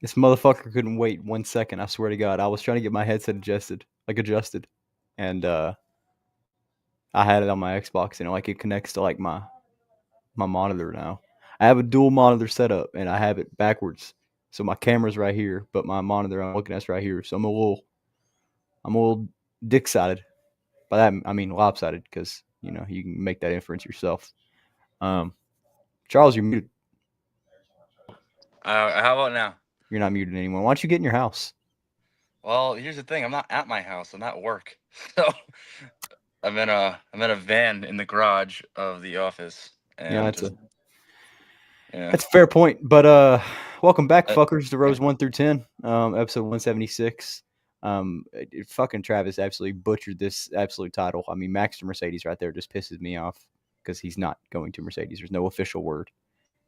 This motherfucker couldn't wait 1 second. I swear to God, I was trying to get my headset adjusted, and I had it on my Xbox, and it connects to my monitor now. I have a dual monitor setup, and I have it backwards, so my camera's right here, but my monitor I'm looking at's right here. So I'm a little dick-sided. By that I mean lopsided, because you can make that inference yourself. Um, Charles, you're muted. How about now? You're not muted anymore. Why don't you get in your house? Well, here's the thing. I'm not at my house. I'm at work. So I'm in a van in the garage of the office, Yeah, and that's just a yeah. that's a fair point. But welcome back, Uh, fuckers, to yeah. Rows 1 through 10, episode 176. Fucking Travis absolutely butchered this absolute title. I mean, Max to Mercedes right there just pisses me off because he's not going to Mercedes. There's no official word.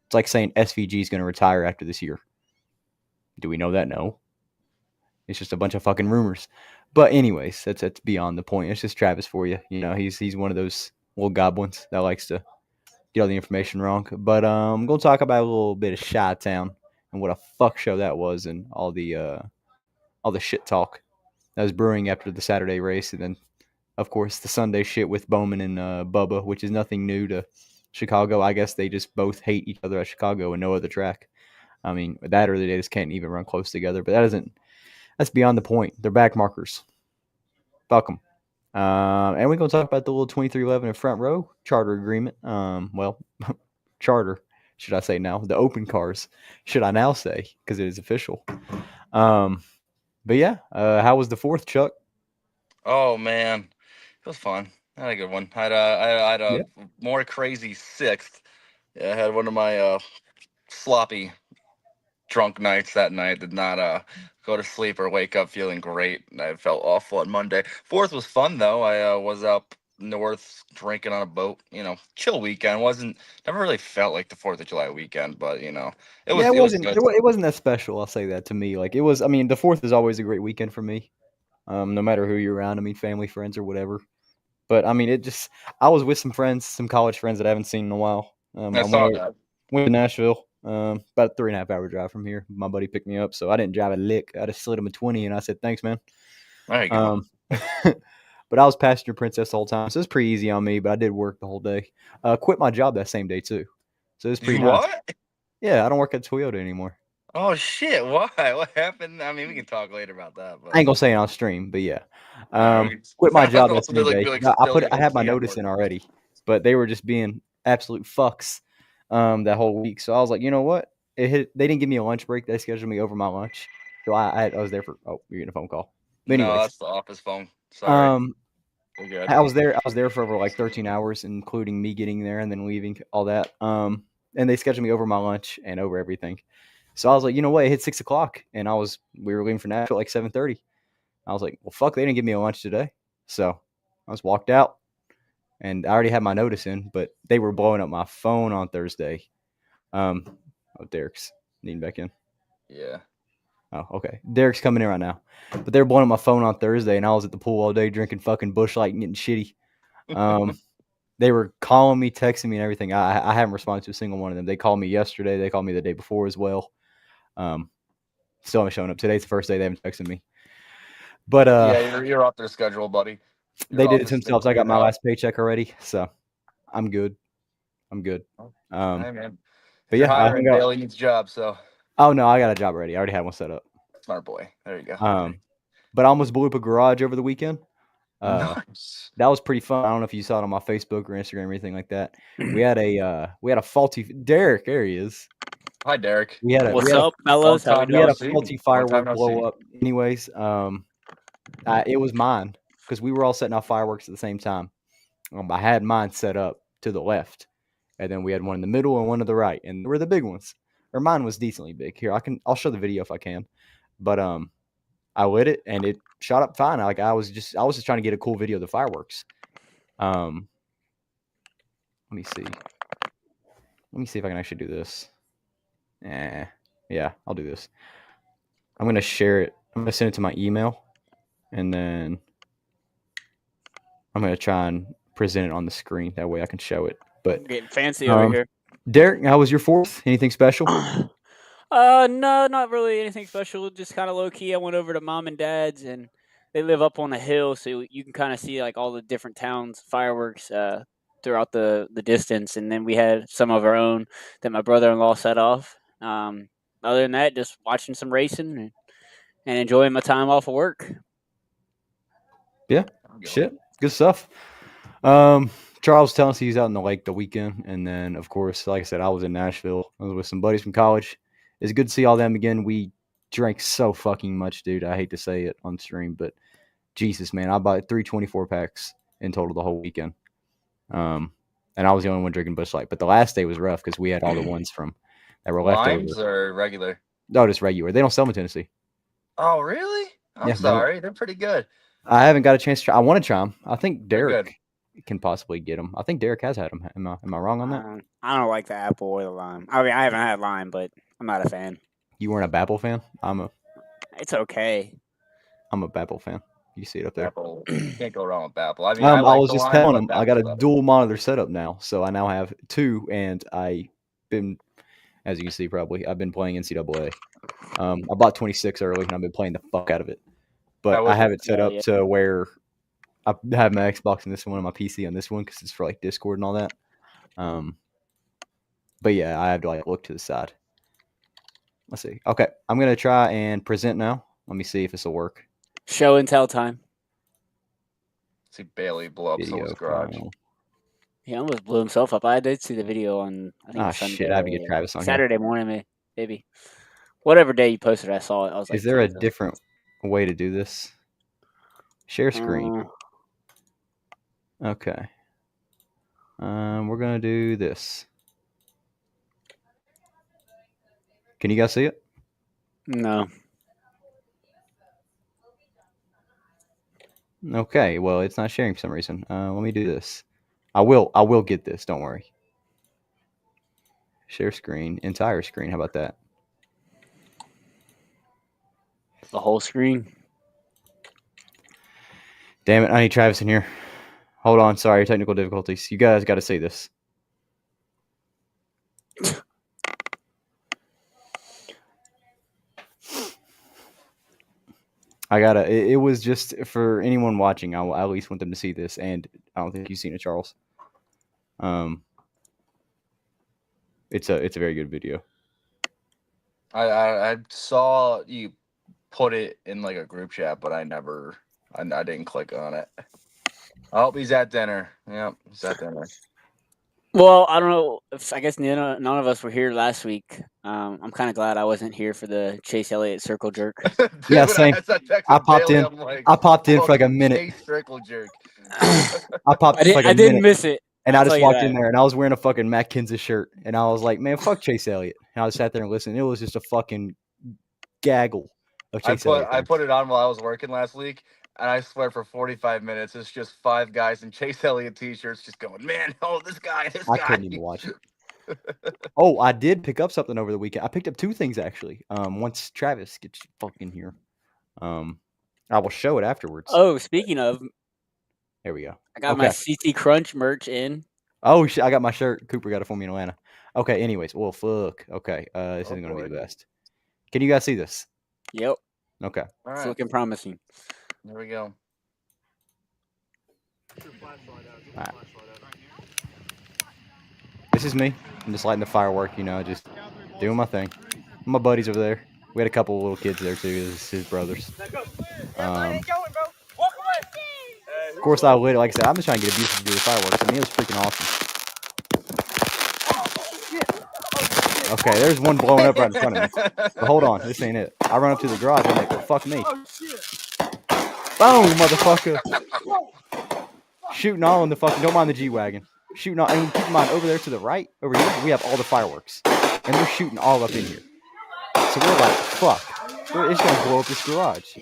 It's like saying SVG is going to retire after this year. Do we know that? No. It's just a bunch of fucking rumors. But anyways, that's beyond the point. It's just Travis for you. He's one of those little goblins that likes to get all the information wrong. But I'm gonna talk about a little bit of Chi-Town and what a fuck show that was, and all the shit talk that was brewing after the Saturday race, and then of course the Sunday shit with Bowman and Bubba, which is nothing new to Chicago. I guess they just both hate each other at Chicago and no other track. I mean, that or they just can't even run close together. But that's beyond the point. They're back markers. Fuck them. And we're going to talk about the little 2311 in front row charter agreement. Charter, should I say now? The open cars, should I now say, because it is official. But yeah, how was the fourth, Chuck? Oh man, it was fun. I had a good one. I had a more crazy sixth. Yeah, I had one of my sloppy drunk nights that night. Did not go to sleep or wake up feeling great. I felt awful on Monday. Fourth was fun though. I was up north drinking on a boat. Chill weekend. Wasn't Never really felt like the Fourth of July weekend, but it Yeah, was it it was wasn't. good. It wasn't that special. I'll say that to me. Like it was. I mean, the fourth is always a great weekend for me. No matter who you're around. I mean, family, friends, or whatever. But I mean, it just. I was with some friends, some college friends that I haven't seen in a while. I I saw that. went to Nashville. About a 3.5 hour drive from here. My buddy picked me up, so I didn't drive a lick. I just slid him a 20, and I said, "Thanks, man." There you go. Um, but I was passenger princess the whole time, so it's pretty easy on me. But I did work the whole day. Quit my job that same day too, so it's pretty You nice. what? Yeah, I don't work at Toyota anymore. Oh shit! Why? What happened? I mean, we can talk later about that, I but ain't gonna say it on stream, but yeah. all right, we Quit my can job that also same day. be like 'Cause I spill put your I whole had my TM notice word. in already, but they were just being absolute fucks that whole week. So I was like, you know what? They didn't give me a lunch break. They scheduled me over my lunch, so I was there for. Oh, you're getting a phone call. But No, anyways, that's the office phone. Sorry, um, we're good. I was there for over like 13 hours, including me getting there and then leaving, all that. And they scheduled me over my lunch and over everything. So I was like, you know what? It hit 6 o'clock, and we were leaving for Nashville at like 7:30. I was like, well, fuck, they didn't give me a lunch today. So I just walked out, and I already had my notice in, but they were blowing up my phone on Thursday. Um, Derek's needing back in. Yeah. Oh, okay. Derek's coming in right now. But they were blowing up my phone on Thursday, and I was at the pool all day drinking fucking Busch Light and getting shitty. Um, they were calling me, texting me, and everything. I haven't responded to a single one of them. They called me yesterday. They called me the day before as well. Um, Still haven't shown up. Today's the first day they haven't texted me. But Yeah, you're off their schedule, buddy. they Your did it to office they themselves. I got figured my out. last paycheck already, so I'm good. I'm good. Oh, Um, hey man, if but you're yeah, I hung hiring, out. Bailey needs a job, so Oh no, I got a job already. I already had one set up. smart boy. There you go. Um, but I almost blew up a garage over the weekend. Uh, Nice. that was pretty fun. I don't know if you saw it on my Facebook or Instagram or anything like that. We had a faulty Derek. There he is. Hi, Derek. We had a we What's had a up, Long fellas? How we time we had no doing? a see. faulty Long time firework no blow see. up. Anyways, it was mine because we were all setting off fireworks at the same time. I had mine set up to the left, and then we had one in the middle and one to the right, and they were the big ones. Or mine was decently big. Here, I'll show the video if I can. But I lit it and it shot up fine. I was just trying to get a cool video of the fireworks. Um, let me see. Let me see if I can actually do this. Yeah, I'll do this. I'm gonna share it. I'm gonna send it to my email, and then I'm gonna try and present it on the screen. That way I can show it. But I'm getting fancy over here. Derek, how was your fourth? Anything special? No, not really anything special. Just kind of low key. I went over to mom and dad's, and they live up on a hill, so you can kind of see like all the different towns fireworks throughout the distance. And then we had some of our own that my brother in law set off. Other than that, just watching some racing and enjoying my time off of work. Yeah, shit, good stuff. Charles was telling us he was out in the lake the weekend, and then of course, like I said, I was in Nashville. I was with some buddies from college. It's good to see all them again. We drank so fucking much, dude. I hate to say it on stream, but Jesus, man, I bought 3 24 packs in total the whole weekend. And I was the only one drinking Busch Light. But the last day was rough because we had all the ones from that were left over. Limes or regular? No, just regular. They don't sell them in Tennessee. Oh, really? I'm Yeah, sorry. They're pretty good. I haven't got a chance to try. I want to try them. I think Derek can possibly get them. I think Derek has had them. Am I wrong on that? I don't like the apple or the lime. I mean, I haven't had lime, but I'm not a fan. You weren't a Babel fan? It's okay. I'm a Babel fan. You see it up there. Apple. Can't go wrong with Apple. I mean, I like was just telling them I got a better. dual monitor setup now, so I now have 2, and I've been, as you can see, probably I've been playing NCAA. I bought 26 early, and I've been playing the fuck out of it. But I have it set up to where I have my Xbox on this one and my PC on this one because it's for like Discord and all that. But yeah, I have to like look to the side. Let's see. Okay, I'm gonna try and present now. Let me see if this will work. Show and tell time. See Bailey blow up someone's garage. He almost blew himself up. I did see the video on I think Sunday. Shit, I have to get Travis on Saturday morning, maybe. Whatever day you posted, I saw it. I was like, is there a different way to do this? Share screen. Okay. We're gonna do this. Can you guys see it? No. Okay, well, it's not sharing for some reason. Let me do this. I will get this. Don't worry. Share screen, entire screen. How about that? The whole screen. Damn it! I need Travis in here. Hold on. Sorry, technical difficulties. You guys got to see this. It was just for anyone watching. I at least want them to see this, and I don't think you've seen it, Charles. It's a very good video. I saw you put it in like a group chat, but I didn't click on it. Oh, he's at dinner. Yep, he's at dinner. Well, I don't know. I guess none of us were here last week. I'm kind of glad I wasn't here for the Chase Elliott circle jerk. Dude, yeah, same. I popped Bailey, in. Like, I popped in for like a minute. Chase circle jerk. I popped. I didn't miss it. And I just walked in there, and I was wearing a fucking Matt Kenseth shirt, and I was like, "Man, fuck Chase Elliott." And I just sat there and listened. It was just a fucking gaggle of Chase Elliott. I put it on while I was working last week. And I swear for 45 minutes, it's just 5 guys in Chase Elliott t-shirts just going, man, this guy. I couldn't even watch it. Oh, I did pick up something over the weekend. I picked up 2 things, actually. Once Travis gets fucking here. I will show it afterwards. Oh, speaking of. There we go. I got my CT Crunch merch in. Oh, I got my shirt. Cooper got it for me in Atlanta. Okay, anyways. Well, fuck. Okay, this isn't going to be the best. Can you guys see this? Yep. Okay. All it's looking promising. There we go. Right. This is me. I'm just lighting the firework, just doing my thing. My buddies over there. We had a couple of little kids there too. This is his brothers. Of course, like I said, I'm just trying to get a beautiful view of fireworks. I mean, it was freaking awesome. Okay, there's one blowing up right in front of me. But hold on, this ain't it. I run up to the garage and I'm like, well, fuck me. Boom, motherfucker. Shooting all in the fucking, don't mind the G-Wagon. Shooting all, and keep in mind, over there to the right, over here, we have all the fireworks. And they're shooting all up in here. So we're like, fuck. It's going to blow up this garage.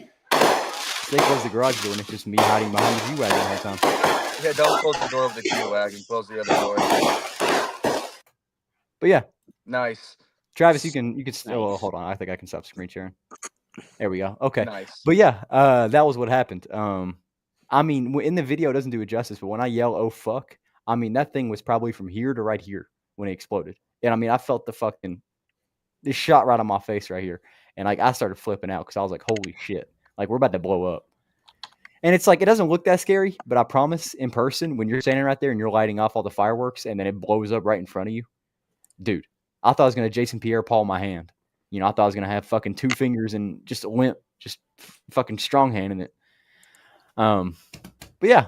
They close the garage door and it's just me hiding behind the G-Wagon the whole time. Yeah, don't close the door of the G-Wagon. Close the other door. But yeah. Nice. Travis, you can still, hold on. I think I can stop screen sharing. There we go. Okay. Nice. But yeah, that was what happened. I mean, in the video, it doesn't do it justice, but when I yell, oh, fuck, I mean, that thing was probably from here to right here when it exploded. And I mean, I felt the fucking, This shot right on my face right here. And like I started flipping out because I was like, holy shit. Like we're about to blow up. And it's like it doesn't look that scary, but I promise in person, when you're standing right there and you're lighting off all the fireworks and then it blows up right in front of you, dude, I thought I was gonna Jason Pierre Paul my hand. You know, I thought I was gonna have fucking 2 fingers and just a limp, just fucking strong hand in it. But yeah,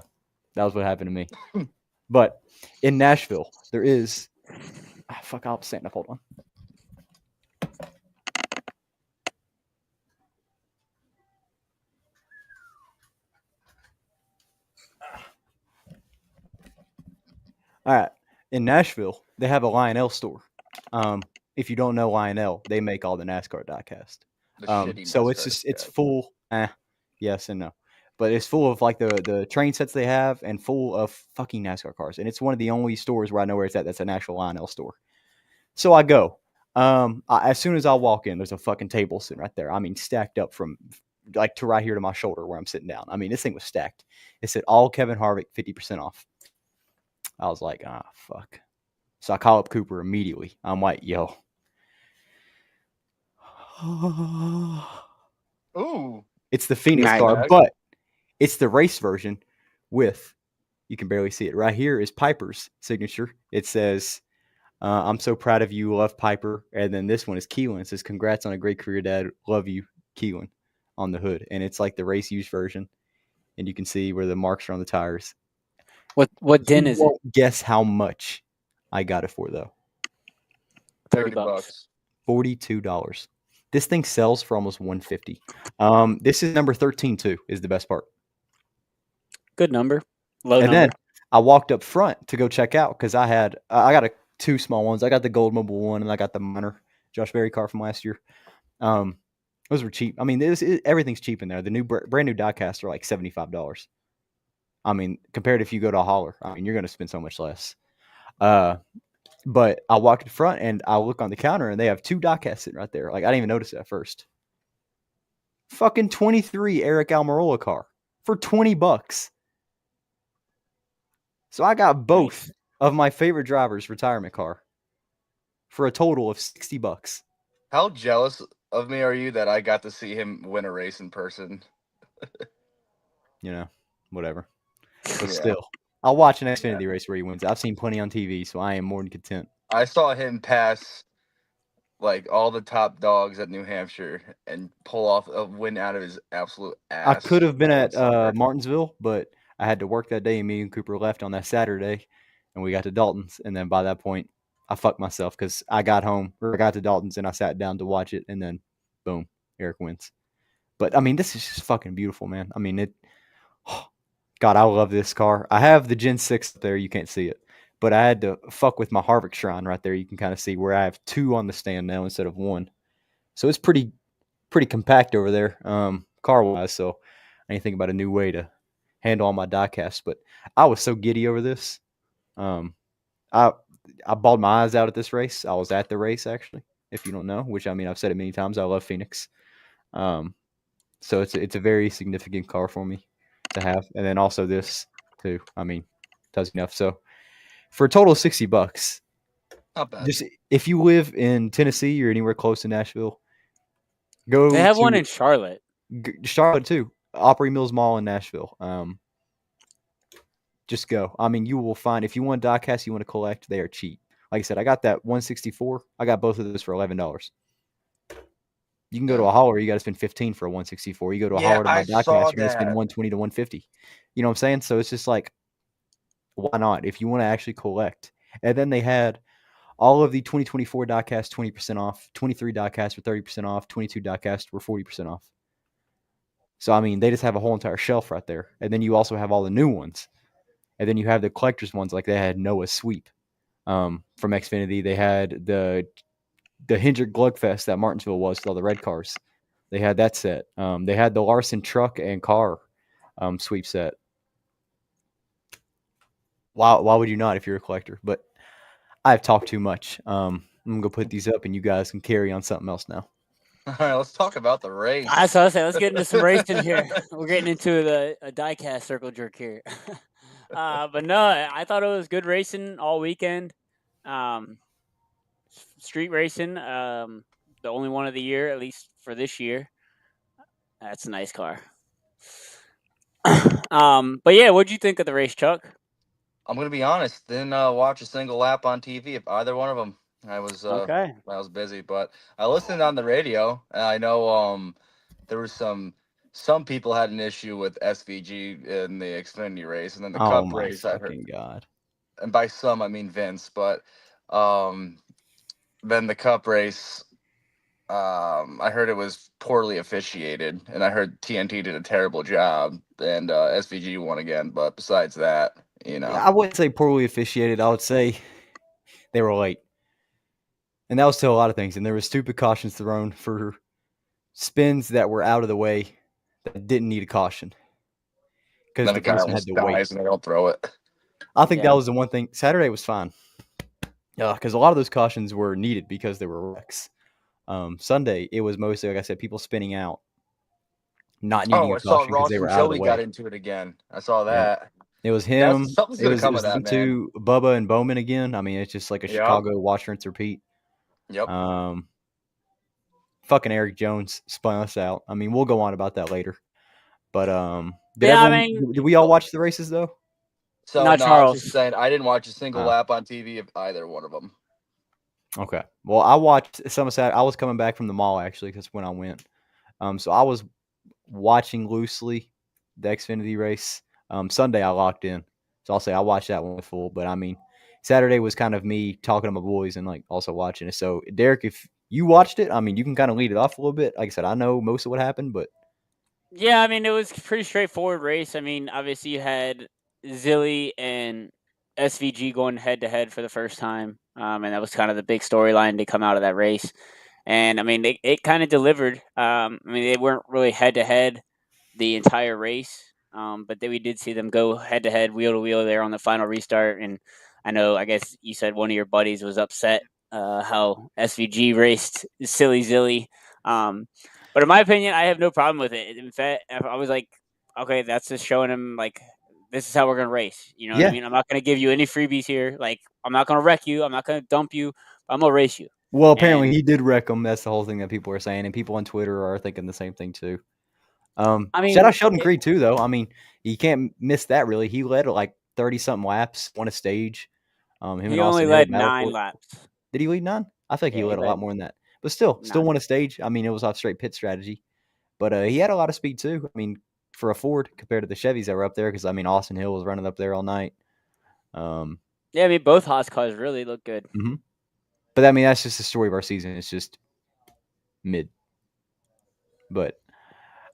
that was what happened to me. But in Nashville, there is I'll stand up, hold on. All right. In Nashville, they have a Lionel store. If you don't know Lionel, they make all the NASCAR diecast. The shitty So NASCAR it's just it's diecast. full. Yes and no, but it's full of like the train sets they have and full of fucking NASCAR cars. And it's one of the only stores where I know where it's at. That's an actual Lionel store. So I go. As soon as I walk in, there's a fucking table sitting right there. I mean, stacked up from like to right here to my shoulder where I'm sitting down. I mean, this thing was stacked. It said all Kevin Harvick 50% off. I was like, fuck. So I call up Cooper immediately. I'm like, yo. Ooh. It's the Phoenix Nice. car, but it's the race version with, you can barely see it. Right here is Piper's signature. It says, I'm so proud of you, love Piper. And then this one is Keelan. It says, congrats on a great career, Dad. Love you, Keelan, on the hood. And it's like the race use version. And you can see where the marks are on the tires. What din is it? Guess how much I got it for, though? $30. $42. This thing sells for almost $150. This is number 13 too. Is the best part. Good number. Low and number. then I walked up front to go check out because I got 2 small ones. I got the gold mobile one and I got the minor Josh Berry car from last year. Those were cheap. I mean, everything's cheap in there. The new brand new diecasts are like $75. I mean, compared if you go to a hauler, I mean, you're going to spend so much less. But I walked in front and I look on the counter and they have 2 diecasts sitting right there. Like I didn't even notice it at first. Fucking 23 Eric Almirola car for $20. So I got both of my favorite drivers' retirement car for a total of $60. How jealous of me are you that I got to see him win a race in person? You know, whatever. But Yeah. still, I'll watch an Xfinity race where he wins. I've seen plenty on TV, so I am more than content. I saw him pass like all the top dogs at New Hampshire and pull off a win out of his absolute ass. I could have been all in at summer. Martinsville, but I had to work that day, and me and Cooper left on that Saturday, and we got to Dalton's. And then by that point, I fucked myself because I got to Dalton's, and I sat down to watch it, and then boom, Eric wins. But I mean, this is just fucking beautiful, man. I mean, God, I love this car. I have the Gen 6 up there. You can't see it. But I had to fuck with my Harvick shrine right there. You can kind of see where I have 2 on the stand now instead of 1. So it's pretty compact over there, car-wise. So I didn't think about a new way to handle all my diecast. But I was so giddy over this. I bawled my eyes out at this race. I was at the race, actually, if you don't know, which, I mean, I've said it many times. I love Phoenix. So it's a very significant car for me to have. And then also this, too. I mean, tells you enough. So for a total of $60, Not bad. just if you live in Tennessee or anywhere close to Nashville, go. They have one in Charlotte. Charlotte too. Opry Mills Mall in Nashville. Just go. I mean, you will find if you want diecast, you want to collect, they are cheap. Like I said, I got that 164. I got both of those for $11. You can go to a hauler, you got to spend $15 for a 164. You go to a hauler to my diecast, you're going to spend $120 to $150. You know what I'm saying? So it's just like, why not? If you want to actually collect. And then they had all of the 2024 diecast 20% off, 23 diecast were 30% off, 22 diecast were 40% off. So, I mean, they just have a whole entire shelf right there. And then you also have all the new ones. And then you have the collector's ones, like they had Noah's Sweep from Xfinity. They had the Hendrick Glugfest that Martinsville was with all the red cars. They had that set. They had the Larson truck and car sweep set. Why would you not if you're a collector? But I've talked too much. I'm going to go put these up and you guys can carry on something else now. All right, let's talk about the race. That's what I was saying. Let's get into some racing here. We're getting into a diecast circle jerk here. But no, I thought it was good racing all weekend. Street racing. the only one of the year, at least for this year. That's a nice car. But yeah, what'd you think of the race, Chuck? I'm gonna be honest. Didn't watch a single lap on TV of either one of them. Okay. I was busy, but I listened on the radio, and I know there was some people had an issue with SVG in the Xfinity race, and then the Oh Cup my race. I heard, fucking god! and by some I mean Vince, but um, then the Cup race. I heard it was poorly officiated, and I heard TNT did a terrible job, and SVG won again. But besides that, I wouldn't say poorly officiated. I would say they were late, and that was to a lot of things. And there were stupid cautions thrown for spins that were out of the way that didn't need a caution because then the the guy person had almost to wait. dies, and they don't throw it. I think Yeah. that was the one thing. Saturday was fine. Because a lot of those cautions were needed because there were wrecks. Sunday, it was mostly, like I said, people spinning out, not needing Oh, a I saw caution because Ross they and were out of the Joey got way. into it again. I saw Yep. that. It was him. Something's It gonna was come of them that, man. two, Bubba and Bowman again. I mean, it's just like a Yep. Chicago watch, rinse, repeat. Yep. Fucking Eric Jones spun us out. I mean, we'll go on about that later. But did we all watch the races though? So Not no, I was Charles. just saying I didn't watch a single lap on TV of either one of them. Okay. Well, I watched some of Saturday. I was coming back from the mall actually because when I went. So I was watching loosely the Xfinity race. Sunday I locked in, so I'll say I watched that one full. But I mean, Saturday was kind of me talking to my boys and like also watching it. So Derek, if you watched it, I mean, you can kind of lead it off a little bit. Like I said, I know most of what happened, but Yeah, I mean, it was a pretty straightforward race. I mean, obviously you had Zilly and SVG going head to head for the first time, and that was kind of the big storyline to come out of that race. And I mean, it kind of delivered. I mean, they weren't really head to head the entire race, but then we did see them go head to head, wheel to wheel there on the final restart. And I guess you said one of your buddies was upset how SVG raced Silly Zilly. But in my opinion, I have no problem with it. In fact, I was like, okay, that's just showing him like this is how we're gonna race. You know what I mean? I'm not gonna give you any freebies here. Like I'm not gonna wreck you. I'm not gonna dump you. I'm gonna race you. well, apparently he did wreck them. That's the whole thing that people are saying, and people on Twitter are thinking the same thing too. I mean, shout out Sheldon Creed too, though. I mean, you can't miss that. Really, he led like 30-something laps, won a stage. Him he and only Austin led Hill battled 9 for it. laps. Did he lead 9? I think Yeah, he he led a led lot more than that. But still 9. won a stage. I mean, it was off straight pit strategy. But he had a lot of speed too. I mean, for a Ford compared to the Chevys that were up there, because I mean, Austin Hill was running up there all night. Yeah, I mean, both Haas cars really look good. Mm-hmm. But I mean, that's just the story of our season. It's just mid. But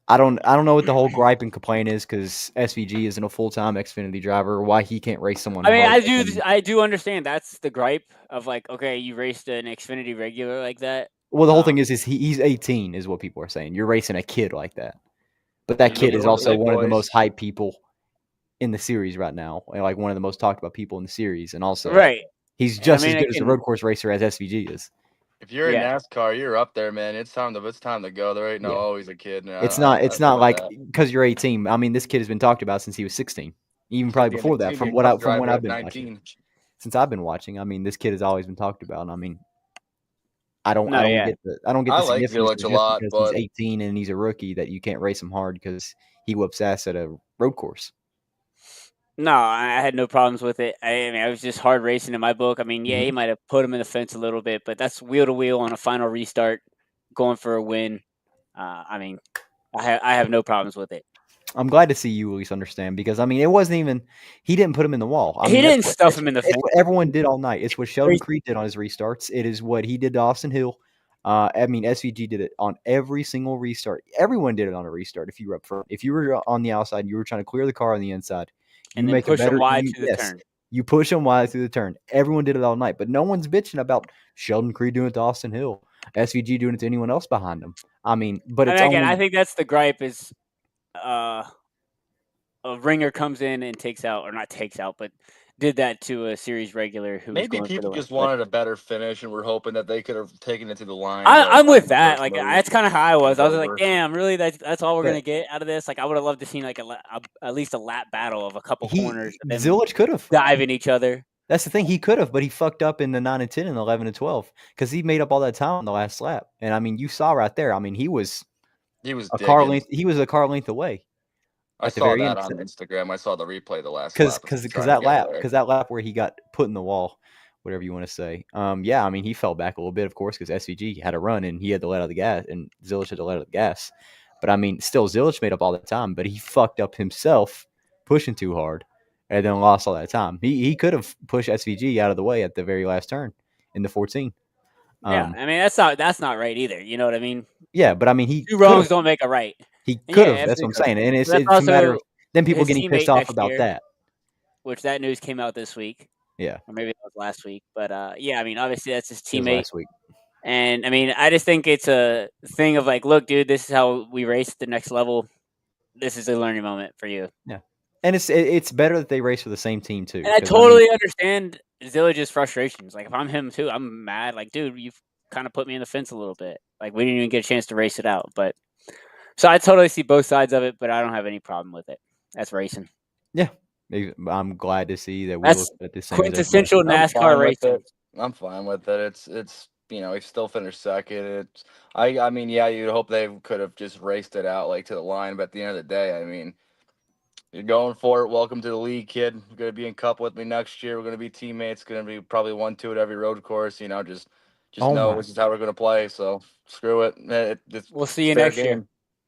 I don't know what the whole gripe and complaint is because SVG isn't a full-time Xfinity driver. Why he can't race someone? I mean, hard I do understand that's the gripe of like, okay, you raced an Xfinity regular like that. Well, the whole thing is he's 18, is what people are saying. You're racing a kid like that, but that kid is also one of the most hyped people in the series right now, like one of the most talked about people in the series, and also right. he's just as good as a road course racer as SVG is. If you're in NASCAR, you're up there, man. It's time to go. There ain't always a kid. It's not like because you're 18. I mean, this kid has been talked about since he was 16, even probably before that. From when I've been watching, since I've been watching, I mean, this kid has always been talked about. And I mean, I don't get the like significance Village a lot, because he's 18 and he's a rookie that you can't race him hard because he whoops ass at a road course. No, I had no problems with it. I mean, I was just hard racing in my book. I mean, yeah, he might have put him in the fence a little bit, but that's wheel to wheel on a final restart, going for a win. I mean, I have no problems with it. I'm glad to see you at least understand because I mean, it wasn't even he didn't put him in the wall. I mean, he didn't stuff him in the fence. It's what everyone did all night. It's what Sheldon Creed did on his restarts. It is what he did to Austin Hill. I mean, SVG did it on every single restart. Everyone did it on a restart. If you were up front, if you were on the outside, you were trying to clear the car on the inside. You make push them wide through the turn. You push them wide through the turn. Everyone did it all night, but no one's bitching about Sheldon Creed doing it to Austin Hill, SVG doing it to anyone else behind him. I mean, but it's again, I think that's the gripe is a ringer comes in and takes out, or not takes out, but did that to a series regular who maybe people just wanted a better finish and were hoping that they could have taken it to the line. I'm with that. Like that's kind of how I was. I was like, damn, really? That's all we're gonna get out of this? Like I would have loved to see like at least a lap battle of a couple corners. Zillage could have diving each other. That's the thing. He could have, but he fucked up in the 9 and 10 and 11 and 12 because he made up all that time on the last lap. And I mean, you saw right there. I mean, he was a car digging. length. He was a car length away I at the saw very that end. on Instagram. I saw the replay of the last Because lap. Of him because trying to get there. that lap where he got put in the wall, whatever you want to say. Yeah, I mean, he fell back a little bit, of course, because SVG had a run and he had to let out the gas, and Zilich had to let out the gas. But I mean, still, Zilich made up all that time, but he fucked up himself pushing too hard, and then lost all that time. He could have pushed SVG out of the way at the very last turn in the 14. Yeah, I mean that's not right either. You know what I mean? Yeah, but I mean, he Two could wrongs have. don't make a right. He And could yeah, have. That's what I'm saying, and But that's it's a matter of also then people his getting pissed teammate off next about year, that. which that news came out this week, Yeah, or maybe it was last week. But yeah, I mean, obviously that's his it was teammate. last week. And I mean, I just think it's a thing of like, look, dude, this is how we race at the next level. This is a learning moment for you. Yeah, and it's better that they race for the same team too. And I 'cause, I mean, totally understand Zillage's frustrations. Like, if I'm him too, I'm mad. Like, dude, you've kind of put me in the fence a little bit. Like, we didn't even get a chance to race it out. But so I totally see both sides of it, but I don't have any problem with it. That's racing. yeah, I'm glad to see that we That's look at the same as everybody. quintessential NASCAR racing. I'm fine with it. It's he still finished second. It's I mean, yeah, you'd hope they could have just raced it out like to the line, but at the end of the day, I mean, you're going for it. Welcome to the league, kid. You're gonna be in cup with me next year. We're gonna be teammates. Gonna be probably 1-2 at every road course. Just Oh know my! this is how we're gonna play. So screw it. It's We'll see you fair next game. year.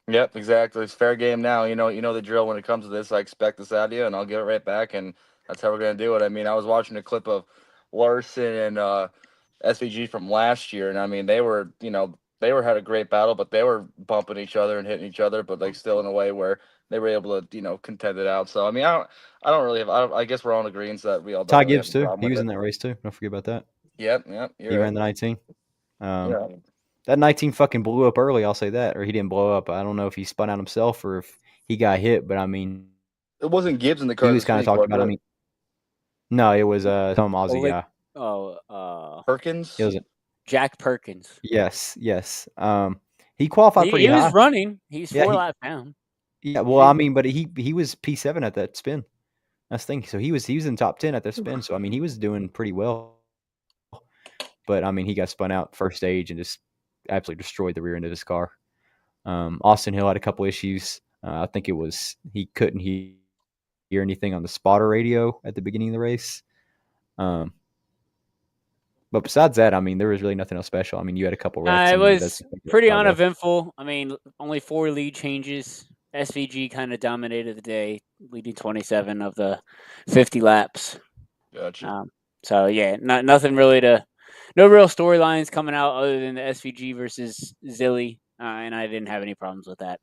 Yep, exactly. It's fair game now. You know the drill when it comes to this. I expect this out of you, and I'll give it right back, and that's how we're gonna do it. I mean, I was watching a clip of Larson and SVG from last year, and I mean they were had a great battle, but they were bumping each other and hitting each other, but like still in a way where they were able to contend it out. So I mean, I don't really have. I guess we're all in agreement that we all don't Ty really have Gibbs a too. problem He with was it. in that race too. Don't forget about that. Yep, He you're ran right. the 19. Yeah. That 19 fucking blew up early. I'll say that, or he didn't blow up. I don't know if he spun out himself or if he got hit, but I mean, It wasn't Gibbs in the car he was this kind of week, talking was about. I it? mean, no, it was some Aussie guy. Perkins? It was Jack Perkins. yes. He qualified pretty He high. was running. He's Yeah, 4 laps down. Yeah, well, I mean, but he was P7 at that spin. That's the thing. So he was in top 10 at that spin. So I mean, he was doing pretty well. But I mean, he got spun out first stage and just absolutely destroyed the rear end of his car. Austin Hill had a couple issues. I think it was he couldn't hear anything on the spotter radio at the beginning of the race. But besides that, I mean, there was really nothing else special. I mean, you had a couple wrecks. It I mean, was pretty uneventful. I mean, only 4 lead changes. SVG kind of dominated the day, leading 27 of the 50 laps. Gotcha. So yeah, nothing really no real storylines coming out other than the SVG versus Zilly, and I didn't have any problems with that.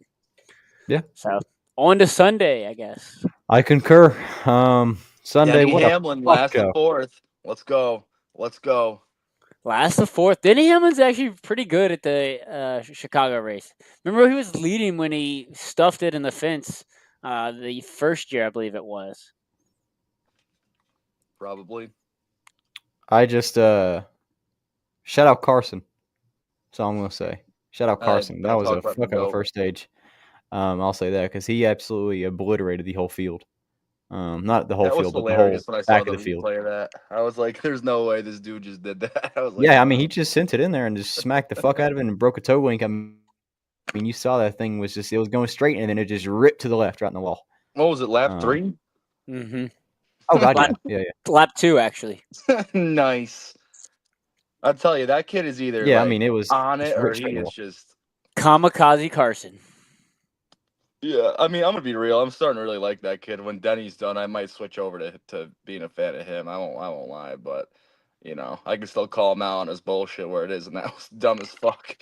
Yeah. So on to Sunday, I guess. I concur. Sunday, Denny what Hamlin, a last show. and fourth. Let's go. Last and fourth. Denny Hamlin's actually pretty good at the Chicago race. Remember, he was leading when he stuffed it in the fence the first year, I believe it was. Probably. I just shout out Carson. That's all I'm gonna say. Shout out Carson. That was a fuck of a first stage. I'll say that because he absolutely obliterated the whole field. Not the whole field, but the whole when I saw back the of the field. replay of that. I was like, "There's no way this dude just did that." I was like, yeah, I mean, he just sent it in there and just smacked the fuck out of it and broke a toe link. I mean, you saw that thing was just it was going straight and then it just ripped to the left right in the wall. What was it? Lap 3? Mm-hmm. Oh god, yeah. Lap 2, actually. Nice. I'll tell you, that kid is either I mean, it was on it or he is just kamikaze Carson. Yeah, I mean, I'm gonna be real. I'm starting to really like that kid. When Denny's done, I might switch over to being a fan of him. I won't lie, but I can still call him out on his bullshit where it is, and that was dumb as fuck.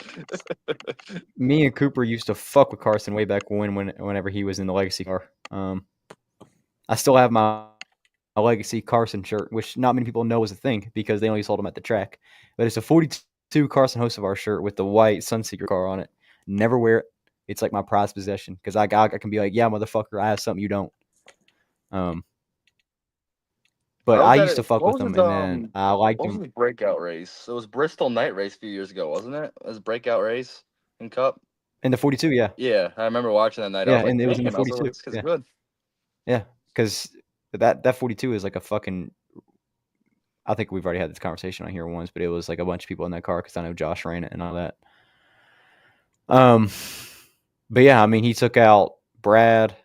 Me and Cooper used to fuck with Carson way back whenever he was in the Legacy car. I still have my Legacy Carson shirt, which not many people know is a thing because they only sold them at the track. But it's a 42 Carson Hocevar shirt with the white Sunseeker car on it. Never wear it. It's like my prized possession because I can be like, yeah, motherfucker, I have something you don't. But I used to fuck with him, and then I liked him. What was the breakout race? It was Bristol night race a few years ago, wasn't it? It was a breakout race in Cup. In the 42, yeah. Yeah, I remember watching that night. Yeah, I was like, and it was in the 42. Yeah, good. Yeah, because that 42 is like a fucking I think we've already had this conversation on here once, but it was like a bunch of people in that car because I know Josh ran it and all that. But yeah, I mean, he took out Brad.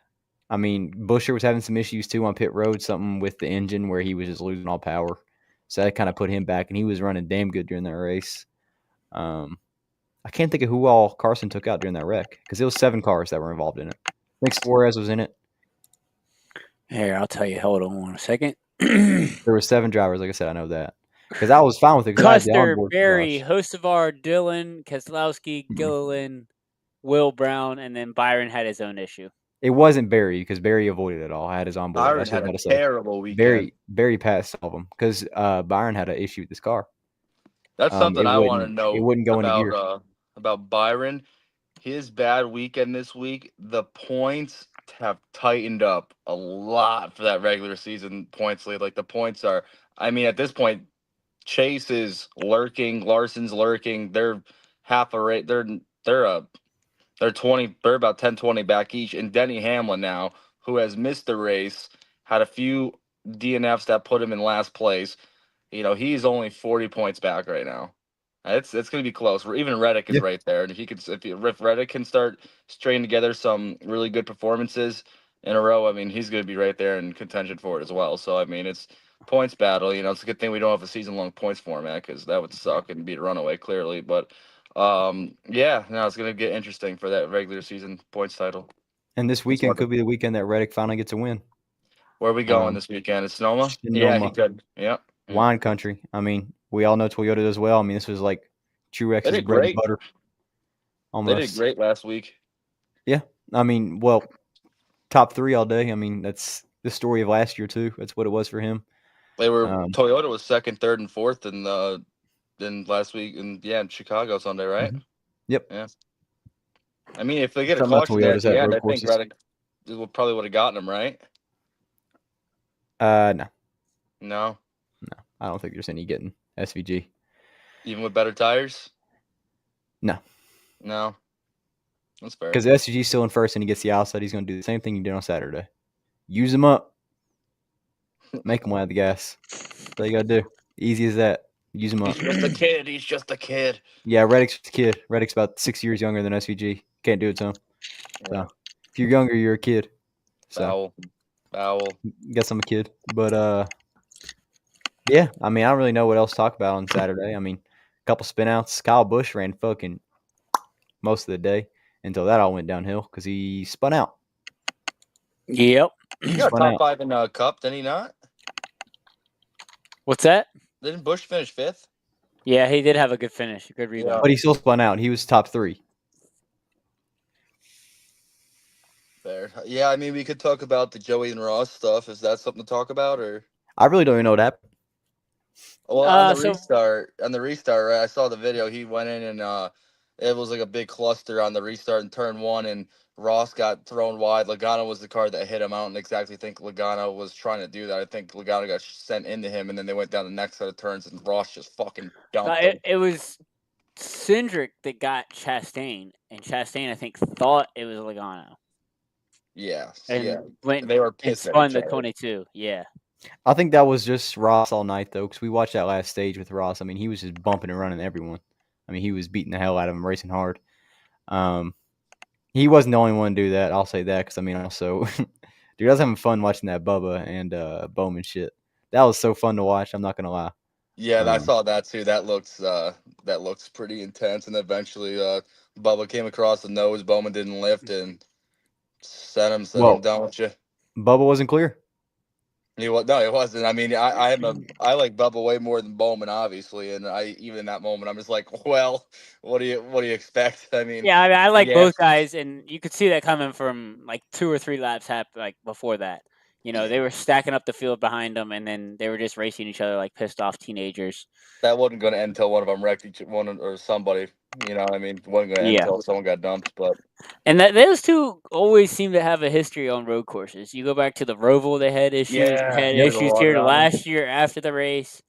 I mean, Buescher was having some issues too on pit road, something with the engine where he was just losing all power. So that kind of put him back, and he was running damn good during that race. I can't think of who all Carson took out during that wreck because it was 7 cars that were involved in it. I think Suarez was in it. Here, I'll tell you. Hold on 1 second. There were 7 drivers, like I said, I know that. Because I was fine with it because I had the Custer, onboard Barry, watch. Hocevar, Dylan, Keselowski, Gilliland, Will Brown, and then Byron had his own issue. It wasn't Barry because Barry avoided it all. I had his onboard. Byron That's what had I was a about to say. terrible weekend. Barry passed all of them because Byron had an issue with his car. That's something I want to It know wouldn't go into gear. About Byron. His bad weekend this week, the points have tightened up a lot for that regular season points lead. Like the points are, I mean, at this point, Chase is lurking, Larson's lurking. They're half a rate. They're 20. They're about 10, 20 back each. And Denny Hamlin now, who has missed the race, had a few DNFs that put him in last place. You know, he's only 40 points back right now. It's going to be close. Even Reddick is right there, and if Reddick can start stringing together some really good performances in a row, I mean, he's going to be right there in contention for it as well. So I mean, it's points battle. You know, it's a good thing we don't have a season-long points format because that would suck and be a runaway clearly. But yeah, now it's going to get interesting for that regular season points title. And this weekend could be the weekend that Reddick finally gets a win. Where are we going this weekend? It's Sonoma? Sonoma. Yeah, he could. Yeah. Wine country. I mean, we all know Toyota does well. I mean, this was like Truex's bread and butter. Almost. They did great last week. Yeah. I mean, well, top 3 all day. I mean, that's the story of last year too. That's what it was for him. They were Toyota was 2nd, 3rd, and 4th in last week in Chicago Sunday, right? Mm-hmm. Yep. Yeah. I mean, if they get a caution there at the end, I think Reddick probably would have gotten him, right? No. No. I don't think there's any getting SVG. Even with better tires? No. That's fair. Because SVG's still in first and he gets the outside, he's going to do the same thing he did on Saturday. Use him up. Make him out of the gas. That's all you got to do. Easy as that. Use him up. He's just a kid. Yeah, Reddick's just a kid. Reddick's about 6 years younger than SVG. Can't do it to him. Yeah. So, if you're younger, you're a kid. So, Foul. Guess I'm a kid. But, yeah, I mean, I don't really know what else to talk about on Saturday. I mean, a couple spin outs. Kyle Busch ran fucking most of the day until that all went downhill because he spun out. Yep. He got top 5 in Cup, did he not? What's that? Didn't Busch finish 5th? Yeah, he did have a good finish. A good rebound. But he still spun out. He was top 3. Fair. Yeah, I mean, we could talk about the Joey and Ross stuff. Is that something to talk about, or? I really don't even know what happened. Well, on the restart, right? I saw the video. He went in and it was like a big cluster on the restart in turn 1, and Ross got thrown wide. Logano was the car that hit him. I don't exactly think Logano was trying to do that. I think Logano got sent into him, and then they went down the next set of turns, and Ross just fucking dumped him. It was Cindric that got Chastain, and Chastain, I think, thought it was Logano. Yeah. And they were pissed and spun the 22. Yeah. I think that was just Ross all night, though, because we watched that last stage with Ross. I mean, he was just bumping and running everyone. I mean, he was beating the hell out of him, racing hard. He wasn't the only one to do that. I'll say that because, I mean, also, dude, I was having fun watching that Bubba and Bowman shit. That was so fun to watch. I'm not going to lie. Yeah, I saw that, too. That looks pretty intense. And eventually, Bubba came across the nose. Bowman didn't lift and sent him down with you. Bubba wasn't clear. No, it wasn't. I mean, I like Bubba way more than Bowman, obviously, and even in that moment, I'm just like, well, what do you expect? I mean, yeah, I like both guys, and you could see that coming from like 2 or 3 laps like before that. You know, they were stacking up the field behind them, and then they were just racing each other like pissed off teenagers. That wasn't going to end until one of them wrecked one or somebody. You know, I mean, it wasn't going to end until someone got dumped. But those two always seem to have a history on road courses. You go back to the Roval, they had issues. Yeah, they had issues here last year after the race.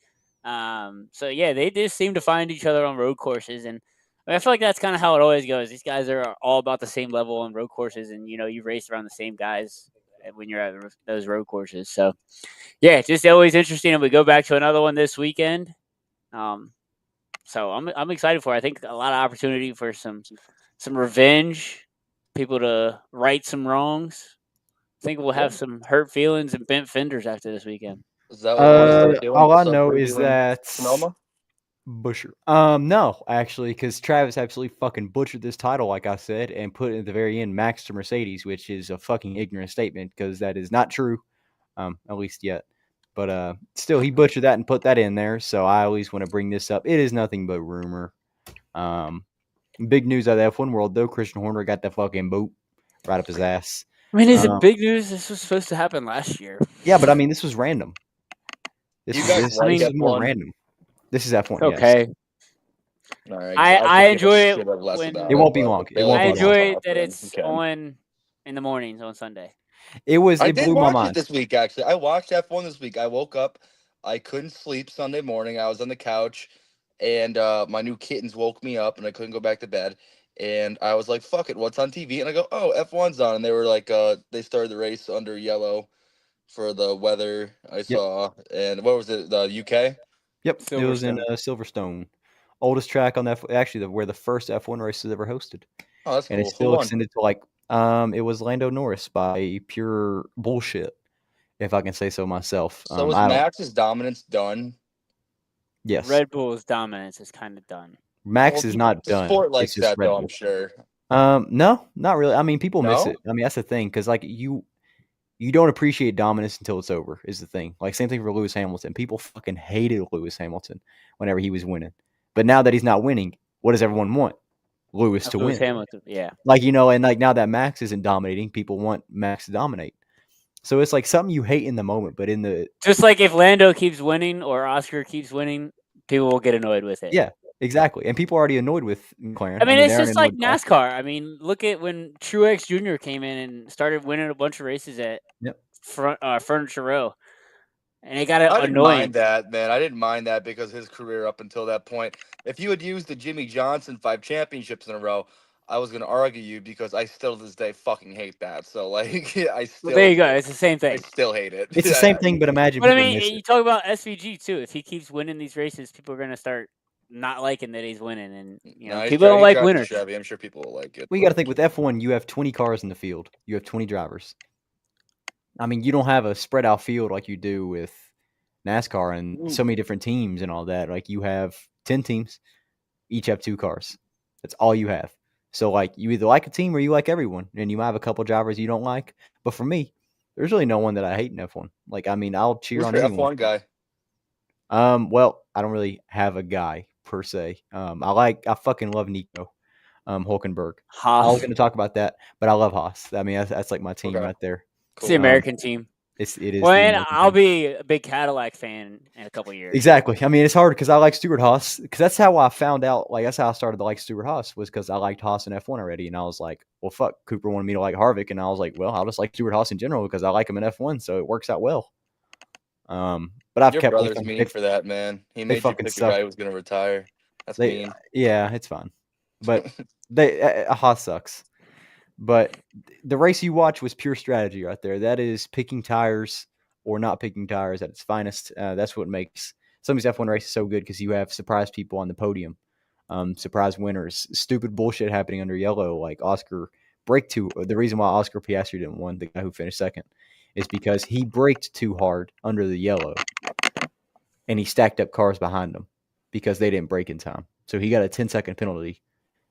So yeah, they just seem to find each other on road courses, and I feel like that's kind of how it always goes. These guys are all about the same level on road courses, and you know, you race around the same guys when you're at those road courses. So, yeah, just always interesting. And we go back to another one this weekend. So I'm excited for it. I think a lot of opportunity for some revenge, people to right some wrongs. I think we'll have some hurt feelings and bent fenders after this weekend. Is that what we want to start doing? All I Start know is previewing that Sonoma? Busher. No, actually, because Travis absolutely fucking butchered this title, like I said, and put it at the very end, Max to Mercedes, which is a fucking ignorant statement because that is not true, at least yet. But still, he butchered that and put that in there. So I always want to bring this up. It is nothing but rumor. Big news out of the F1 world, though. Christian Horner got that fucking boot right up his ass. I mean, is it big news? This was supposed to happen last year. Yeah, but I mean, this was random. You guys This like is more F1? random. This is F1. Okay. All right. I enjoy it when it won't be long. It won't I be enjoy long. it that it's on in the mornings on Sunday. It did blew my watch mind it this week. Actually, I watched F1 this week. I woke up, I couldn't sleep Sunday morning. I was on the couch, and my new kittens woke me up, and I couldn't go back to bed. And I was like, "Fuck it, what's on TV?" And I go, "Oh, F1's on." And they were like, they started the race under yellow for the weather. I saw, and what was it? The UK. Yep, it was in Silverstone, oldest track on that. Actually, where the first F1 race was ever hosted. Oh, that's cool. And it's still extended to like it was Lando Norris by pure bullshit, if I can say so myself. So is Max's dominance done? Yes. Red Bull's dominance is kind of done. Max is not done. Sport likes it's just that, Red though, Bull. I'm sure. No, not really. I mean, people miss No? it. I mean, that's the thing, because like you don't appreciate dominance until it's over. Is the thing. Like same thing for Lewis Hamilton. People fucking hated Lewis Hamilton whenever he was winning, but now that he's not winning, what does everyone want? Lewis to win. Hamilton, yeah. Like, and like now that Max isn't dominating, people want Max to dominate. So it's like something you hate in the moment, but in the just like if Lando keeps winning or Oscar keeps winning, people will get annoyed with it. Yeah, exactly. And people are already annoyed with McLaren. I mean it's just like NASCAR. I mean, look at when Truex Jr. came in and started winning a bunch of races at Furniture Row. And it got annoying. I didn't mind that, man. I didn't mind that because his career up until that point. If you had used the Jimmy Johnson 5 championships in a row, I was going to argue you because I still to this day fucking hate that. So, like, I still. Well, there you go. It's the same thing. I still hate it. It's the same thing, but imagine. But I mean, you talk about SVG too. If he keeps winning these races, people are going to start not liking that he's winning, and people don't like winners. Chevy. I'm sure people will like it. Well, you got to think with F1, you have 20 cars in the field. You have 20 drivers. I mean, you don't have a spread out field like you do with NASCAR and so many different teams and all that. Like you have 10 teams, each have 2 cars. That's all you have. So like you either like a team or you like everyone, and you might have a couple drivers you don't like. But for me, there's really no one that I hate in F1. Like I mean, I'll cheer on anyone. F1 guy. Well, I don't really have a guy per se. I fucking love Nico, Hulkenberg. Haas. I was going to talk about that, but I love Haas. I mean, that's like my team right there. It's the American team. It is. Well, and I'll be a big Cadillac fan in a couple of years. Exactly. I mean, it's hard because I like Stuart Haas because that's how I found out. Like that's how I started to like Stuart Haas was because I liked Haas in F1 already, and I was like, well, fuck. Cooper wanted me to like Harvick, and I was like, well, I'll just like Stuart Haas in general because I like him in F1, so it works out well. But I've Your kept brother's mean for that, man. He made you pick a guy who was going to retire. That's mean. Yeah, it's fine. But Haas sucks. But the race you watch was pure strategy right there. That is picking tires or not picking tires at its finest. That's what makes some of these F1 races so good because you have surprise people on the podium, surprise winners, stupid bullshit happening under yellow like Oscar braked too. The reason why Oscar Piastri didn't win, the guy who finished second, is because he braked too hard under the yellow and he stacked up cars behind him because they didn't brake in time. So he got a 10-second penalty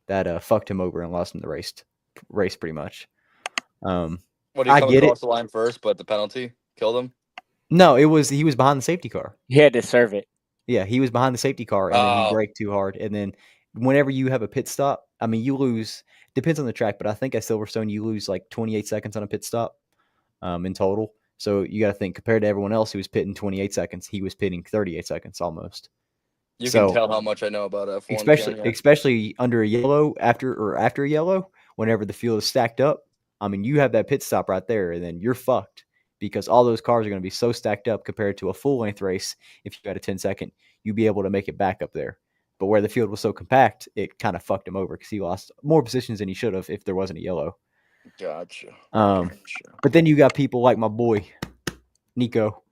that fucked him over and lost him the race pretty much. What, he come across the line first, but the penalty killed him? No, he was behind the safety car. He had to serve it. Yeah, he was behind the safety car, and then he braked too hard. And then whenever you have a pit stop, I mean, you lose, depends on the track, but I think at Silverstone, you lose like 28 seconds on a pit stop in total. So you got to think, compared to everyone else who was pitting 28 seconds, he was pitting 38 seconds almost. You can tell how much I know about F1. Especially under a yellow, after a yellow, whenever the field is stacked up, I mean, you have that pit stop right there, and then you're fucked because all those cars are going to be so stacked up compared to a full-length race. If you had a 10-second, you'd be able to make it back up there. But where the field was so compact, it kind of fucked him over because he lost more positions than he should have if there wasn't a yellow. Gotcha. But then you got people like my boy Nico.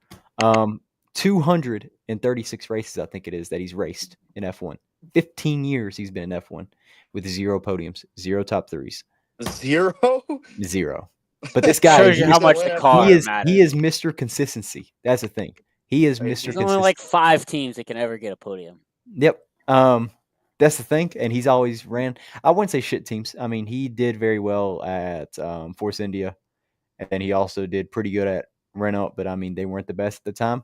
236 races, I think it is, that he's raced in F1. 15 years he's been in F1 with 0 podiums, 0 top threes. 0? 0. But this guy shows you how much the car matters. he is Mr. Consistency. That's the thing. He is Mr. There's Consistency. only like 5 teams that can ever get a podium. Yep. That's the thing, and he's always ran. I wouldn't say shit teams. I mean, he did very well at Force India, and he also did pretty good at Renault. But I mean, they weren't the best at the time.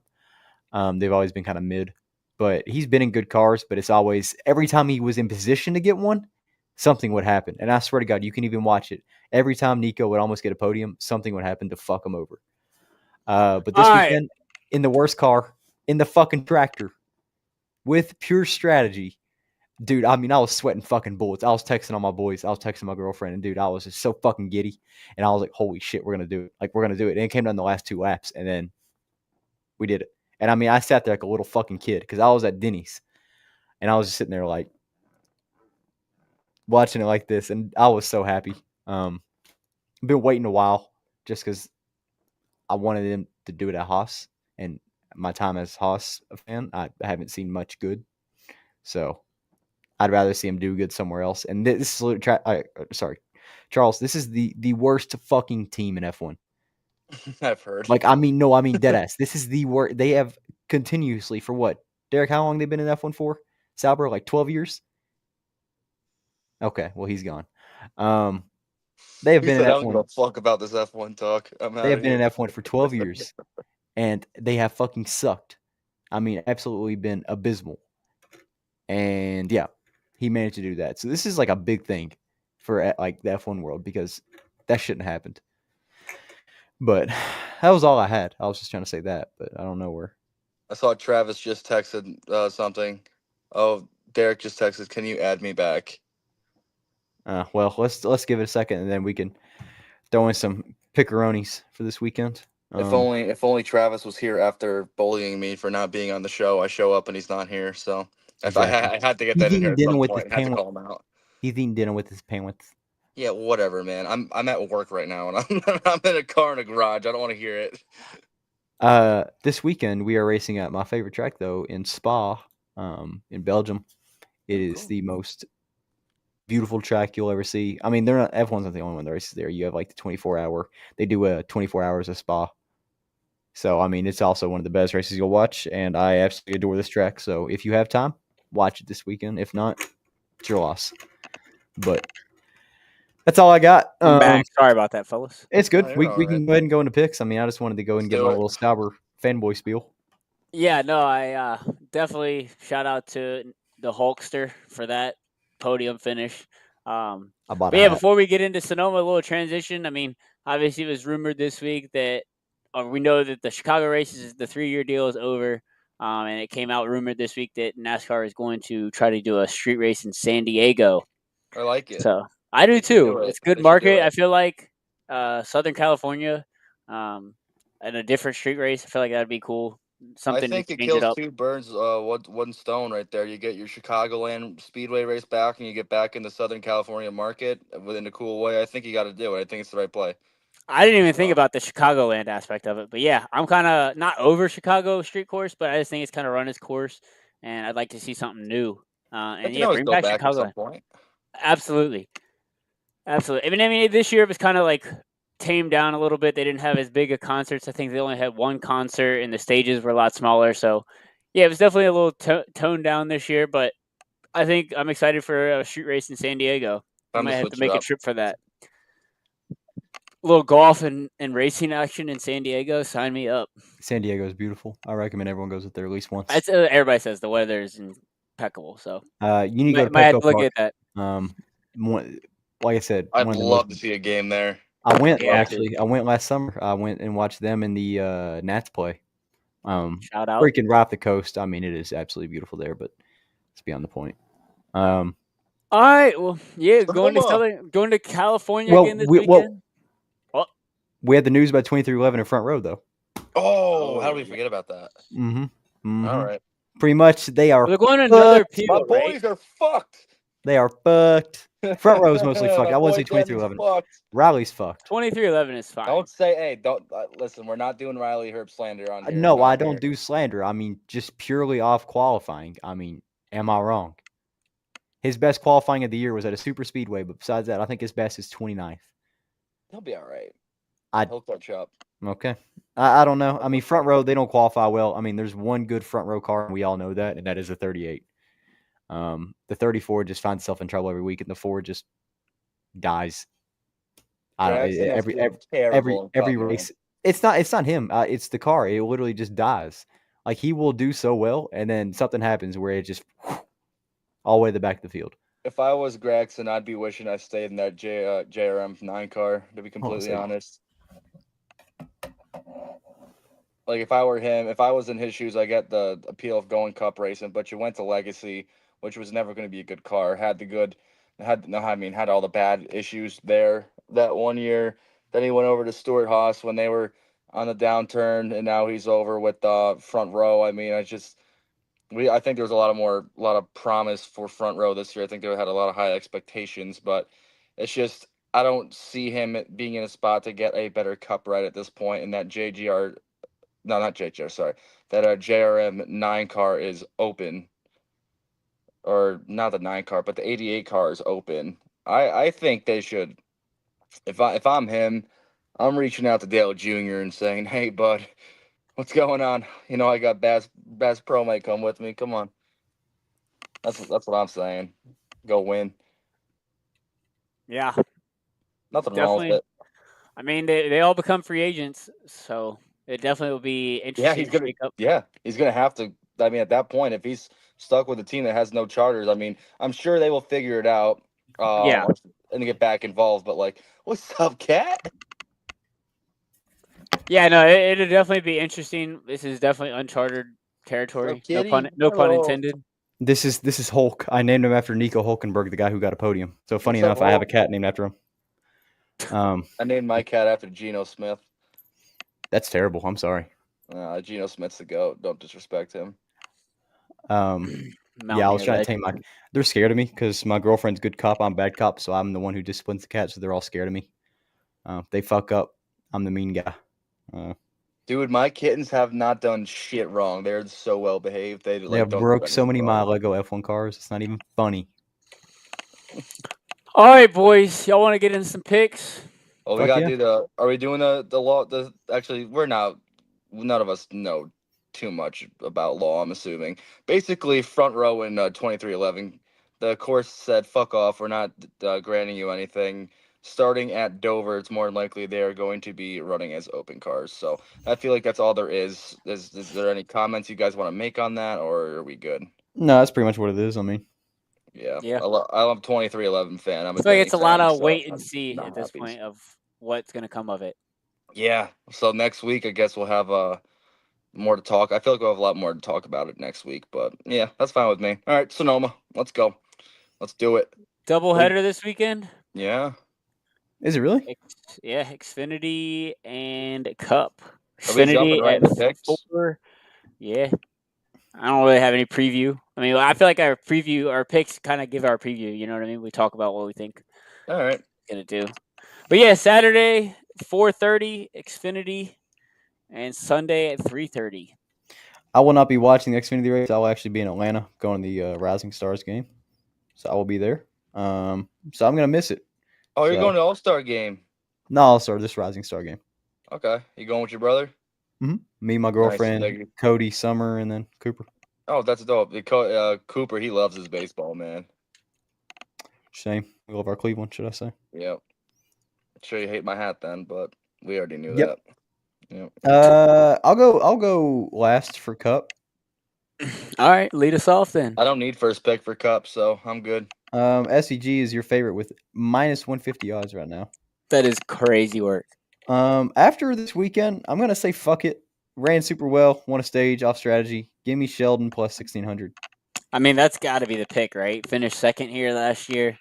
They've always been kind of mid, but he's been in good cars. But it's always every time he was in position to get one, something would happen. And I swear to God, you can even watch it. Every time Nico would almost get a podium, something would happen to fuck him over. But this weekend, in the worst car, in the fucking tractor, with pure strategy. Dude, I mean, I was sweating fucking bullets. I was texting all my boys. I was texting my girlfriend. And, dude, I was just so fucking giddy. And I was like, holy shit, we're going to do it. Like, we're going to do it. And it came down the last 2 laps. And then we did it. And, I mean, I sat there like a little fucking kid because I was at Denny's. And I was just sitting there like watching it like this. And I was so happy. I've been waiting a while just because I wanted him to do it at Haas. And my time as Haas a fan, I haven't seen much good. So I'd rather see him do good somewhere else. And this is sorry, Charles. This is the worst fucking team in F1. I've heard. Like, I mean, no, I mean deadass. This is the worst. They have continuously for what, Derek? How long they been in F1 for? Sauber, like 12 years. Okay, well he's gone. They have been in F1. I don't give a F1. fuck about this F1 talk. They have been in F1 for 12 years, and they have fucking sucked. I mean, absolutely been abysmal. And yeah, he managed to do that. So this is like a big thing for like the F1 world because that shouldn't have happened. But that was all I had. I was just trying to say that, but I don't know where. I saw Travis just texted something. Oh, Derek just texted, can you add me back? Well, let's give it a second, and then we can throw in some piccaronis for this weekend. If only Travis was here after bullying me for not being on the show. I show up and he's not here, so exactly. I had to get that in here at some point. I had to call him out. He's eating dinner with his parents. Yeah, whatever, man. I'm at work right now, and I'm in a car in a garage. I don't want to hear it. This weekend we are racing at my favorite track though in Spa, in Belgium. It is the most beautiful track you'll ever see. I mean, F1's not the only one that races there. You have like the 24-hour. They do 24 hours of Spa. So I mean, it's also one of the best races you'll watch, and I absolutely adore this track. So if you have time, watch it this weekend. If not, it's your loss. But that's all I got. I'm back. Sorry about that, fellas. It's good. We can go ahead and go into picks. I mean, I just wanted to go and give my little Sauber fanboy spiel. Yeah, no, I definitely shout out to the Hulkster for that podium finish. Before we get into Sonoma, a little transition. I mean, obviously it was rumored this week that we know that the Chicago races, the 3-year deal is over. And it came out rumored this week that NASCAR is going to try to do a street race in San Diego. I like it. So I do too. It's good market. I feel like Southern California and a different street race. I feel like that'd be cool. Something I think it kills 2 birds one stone right there. You get your Chicagoland Speedway race back, and you get back in the Southern California market within a cool way. I think you got to do it. I think it's the right play. I didn't even think about the Chicagoland aspect of it, but yeah, I'm kind of not over Chicago street course, but I just think it's kind of run its course, and I'd like to see something new. And yeah, bring back Chicago. At some point. Absolutely. I mean, this year it was kind of like tamed down a little bit. They didn't have as big of concerts. I think they only had 1 concert, and the stages were a lot smaller. So yeah, it was definitely a little toned down this year, but I think I'm excited for a street race in San Diego. I might have to make a trip for that. A little golf and racing action in San Diego. Sign me up. San Diego is beautiful. I recommend everyone goes up there at least once. Everybody says the weather is impeccable. So you need to go to Petco Park. Look at that. Like I said, I'd love to see a game there. I went I went last summer. I went and watched them in the Nats play. Shout out. Freaking right off the coast. I mean, it is absolutely beautiful there, but it's beyond the point. All right. Well, yeah, going to California again this weekend. We had the news about 2311 in front row, though. Oh, how do we forget about that? Mm-hmm. All right. Pretty much, they are. They're going to another My boys are fucked. They are fucked. Front row is mostly fucked. I wouldn't say Boy, Denton's 23-11. fucked. Riley's fucked. 23-11 is fine. Don't say, hey, don't listen. We're not doing Riley Herb slander on here. No, not I don't here. do slander. I mean, just purely off qualifying. I mean, am I wrong? His best qualifying of the year was at a super speedway, but besides that, I think his best is 29th. He'll be all right. I- He'll catch up. Okay. I don't know. I mean, front row, they don't qualify well. I mean, there's one good front row car, and we all know that, and that is the 38. The 34 just finds itself in trouble every week, and the Ford just dies. I don't Jackson has every been every terrible in every Cup, race. It's not him. It's the car. It literally just dies. Like he will do so well, and then something happens where it just all the way to the back of the field. If I was Gregson, I'd be wishing I stayed in that JRM 9 car, to be completely honest. Like, if I were him, if I was in his shoes, I get the appeal of going Cup racing, but you went to Legacy, which was never going to be a good car. Had all the bad issues there that one year. Then he went over to Stuart Haas when they were on the downturn, and now he's over with the front row. I mean, I think there was a lot of promise for front row this year. I think they had a lot of high expectations, but it's just I don't see him being in a spot to get a better Cup ride at this point. And that that JRM 9 car is open, or not the 9 car, but the 88 car is open. I think they should. If I'm him, I'm reaching out to Dale Jr. and saying, "Hey, bud, what's going on? You know, I got Bass Pro might come with me. Come on." That's what I'm saying. Go win. Yeah, Nothing wrong definitely. with it. I mean, they all become free agents, so it definitely will be interesting to shake up. Yeah, he's gonna have to. I mean, at that point, if he's stuck with a team that has no charters, I mean, I'm sure they will figure it out. Yeah. And get back involved. But like, what's up, Cat? Yeah, no, it'll definitely be interesting. This is definitely uncharted territory. What's up, No pun Kitty? intended. This is Hulk. I named him after Nico Hulkenberg, the guy who got a podium. So funny What's up, enough, I have a Hulk? cat named after him. I named my cat after Geno Smith. That's terrible. I'm sorry. Geno Smith's the GOAT. Don't disrespect him. Yeah, I was trying to tame my. They're scared of me because my girlfriend's good cop. I'm bad cop, so I'm the one who disciplines the cat. So they're all scared of me. They fuck up. I'm the mean guy. Dude, my kittens have not done shit wrong. They're so well behaved. They have don't broke do so many anything of my wrong. Lego F1 cars. It's not even funny. All right, boys. Y'all want to get in some picks? Oh, we gotta do the. Are we doing the law? Actually, we're not. None of us know too much about law. I'm assuming. Basically, front row in 2311, the course said, "Fuck off. We're not granting you anything." Starting at Dover, it's more than likely they are going to be running as open cars. So I feel like that's all there is. Is there any comments you guys want to make on that, or are we good? No, that's pretty much what it is. I mean, Yeah. Yeah. I'm 2311 fan. I'm I feel like Denny it's a lot fan, of so wait and I'm see not at this happy. point of what's going to come of it. Yeah. So next week, I guess we'll have more to talk. I feel like we'll have a lot more to talk about it next week, but yeah, that's fine with me. All right, Sonoma, let's go. Let's do it. Double header this weekend? Yeah. is it really? Yeah, Xfinity and Cup. Are we jumping Xfinity right at into picks? 4. Yeah. I don't really have any preview. I mean, I feel like our picks kind of give our preview. You know what I mean? We talk about what we think All right. it's going to do. But yeah, Saturday, 4:30, Xfinity, and Sunday at 3:30. I will not be watching the Xfinity race. I will actually be in Atlanta going to the Rising Stars game. So I will be there. So I'm going to miss it. Oh, you're going to All-Star game? No, All-Star, this Rising Star game. Okay. You going with your brother? Mm-hmm. Me, my girlfriend, Nice. Cody, Summer, and then Cooper. Oh, that's dope. Cooper, he loves his baseball, man. Shame. We love our Cleveland, should I say. Yep. Sure you hate my hat then, but we already knew that. Yep. I'll go last for Cup. All right, lead us off then. I don't need first pick for Cup, so I'm good. SVG is your favorite with minus 150 odds right now. That is crazy work. After this weekend, I'm gonna say fuck it. Ran super well, won a stage off strategy. Give me Sheldon plus 1600. I mean, that's got to be the pick, right? Finished second here last year.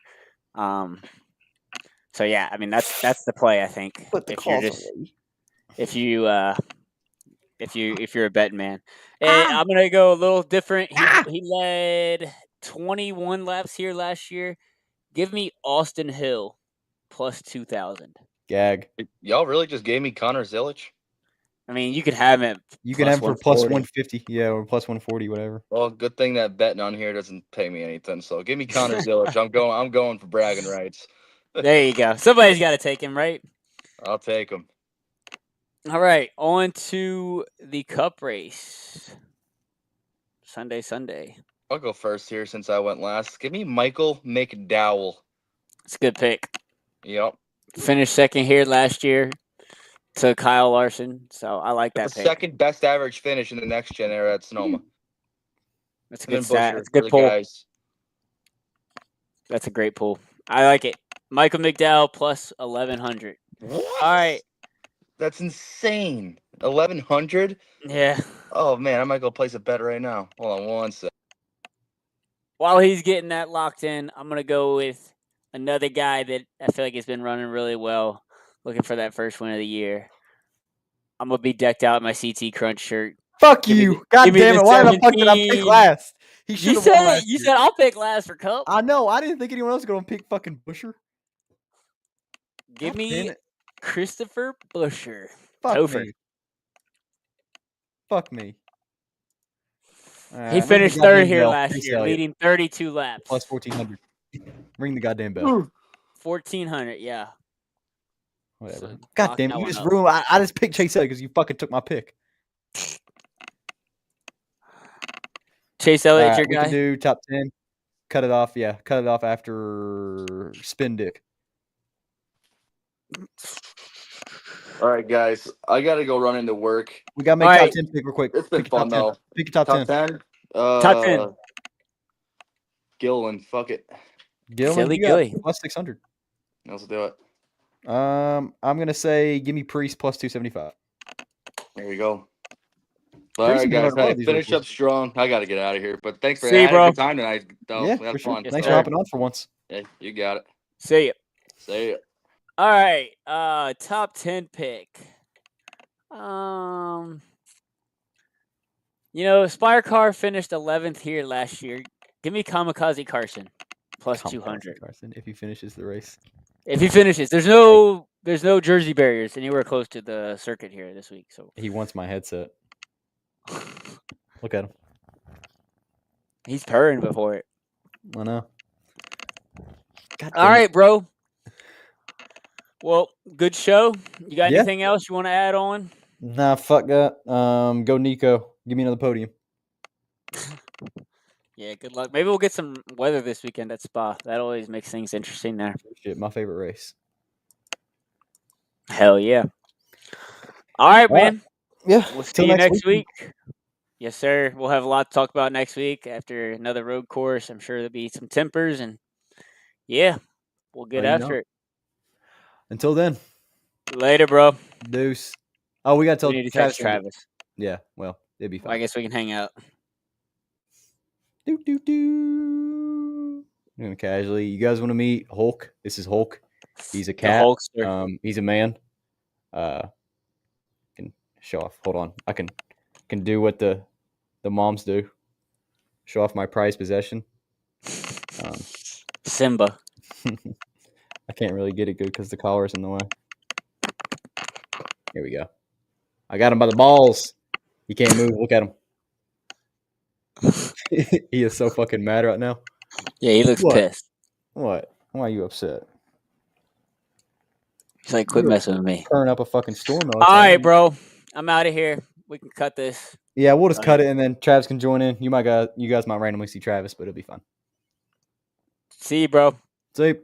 So yeah, I mean that's the play. I think if you're a betting man. I'm gonna go a little different. He led 21 laps here last year. Give me Austin Hill plus 2,000. Gag. Y'all really just gave me Connor Zilic? I mean, you could have him. You can have him for plus 140. 150, yeah, or plus 140, whatever. Well, good thing that betting on here doesn't pay me anything. So give me Connor Zilic. I'm going for bragging rights. There you go. Somebody's got to take him, right? I'll take him. All right, on to the Cup race. Sunday. I'll go first here since I went last. Give me Michael McDowell. It's a good pick. Yep. Finished second here last year to Kyle Larson, so I like that The pick. second best average finish in the next gen era at Sonoma. That's a Him good and stat. Busher That's a good are the pull. guys. That's a great pull. I like it. Michael McDowell plus 1,100. What? All right. That's insane. 1,100? Yeah. Oh, man, I might go place a bet right now. Hold on one sec. While he's getting that locked in, I'm going to go with another guy that I feel like has been running really well, looking for that first win of the year. I'm going to be decked out in my CT Crunch shirt. Fuck you. God damn it. Why the fuck did I pick 17. last? He should You have won said last you year. said I'll pick last for Cup. I know. I didn't think anyone else was going to pick fucking Busher. Give God me damn it. Christopher Busher. Fuck Topher. me. Fuck me. He finished third here last year, leading 32 laps. Plus 1,400. Ring the goddamn bell. 1,400, yeah. Whatever. So God damn it. that You one just up. ruined. I just picked Chase Elliott because you fucking took my pick. Chase Elliott, your We guy? can do top 10. Cut it off. Yeah. Cut it off after Spin Dick. All right, guys. I got to go run into work. We got to make All top right. 10 pick real quick. It's been Pick your fun, top 10. though. Pick your top 10. 10? Top 10. Gillen, fuck it. Gillen, Silly you got Gilly. plus 600. Let's do it. I'm going to say give me Priest plus 275. There you go. All Priest right, has been guys. running well Hey, these finish races. up strong. I got to get out of here. But thanks for See you, having bro. a good time tonight, though. Yeah, We had for sure. fun. Yes, Thanks sir. for hopping on for once. Hey, you got it. See ya. See ya. All right. Top 10 pick. Spire Car finished 11th here last year. Give me Kamikaze Carson plus 200. Carson, if he finishes the race. If he finishes, there's no jersey barriers anywhere close to the circuit here this week. So He wants my headset. Look at him. he's purring before it. I know. God All damn it. right, bro. Well, good show. You got Yeah. anything else you want to add on? Nah, fuck that. Go Nico. Give me another podium. Yeah, good luck. Maybe we'll get some weather this weekend at Spa. That always makes things interesting there. Shit, my favorite race. Hell yeah. All right, All right. man. Yeah. We'll see till you next week. week. Yes, sir. We'll have a lot to talk about next week after another road course. I'm sure there'll be some tempers, and yeah, we'll get after it. Until then. Later, bro. Deuce. Oh, we got to tell We need to text Travis. Yeah, well, it'd be fine. Well, I guess we can hang out. Casually. You guys want to meet Hulk? This is Hulk. He's a The cat. Hulkster. He's a man. Can show off. Hold on. I can do what the moms do. Show off my prized possession. Simba. I can't really get it good because the collar's in the way. Here we go. I got him by the balls. He can't move. Look at him. He is so fucking mad right now. Yeah, he looks pissed. What? Why are you upset? He's like, quit messing with me. Turn up a fucking storm. All right, bro. I'm out of here. We can cut this. Yeah, we'll just cut it and then Travis can join in. You guys might randomly see Travis, but it'll be fun. See you, bro. See you.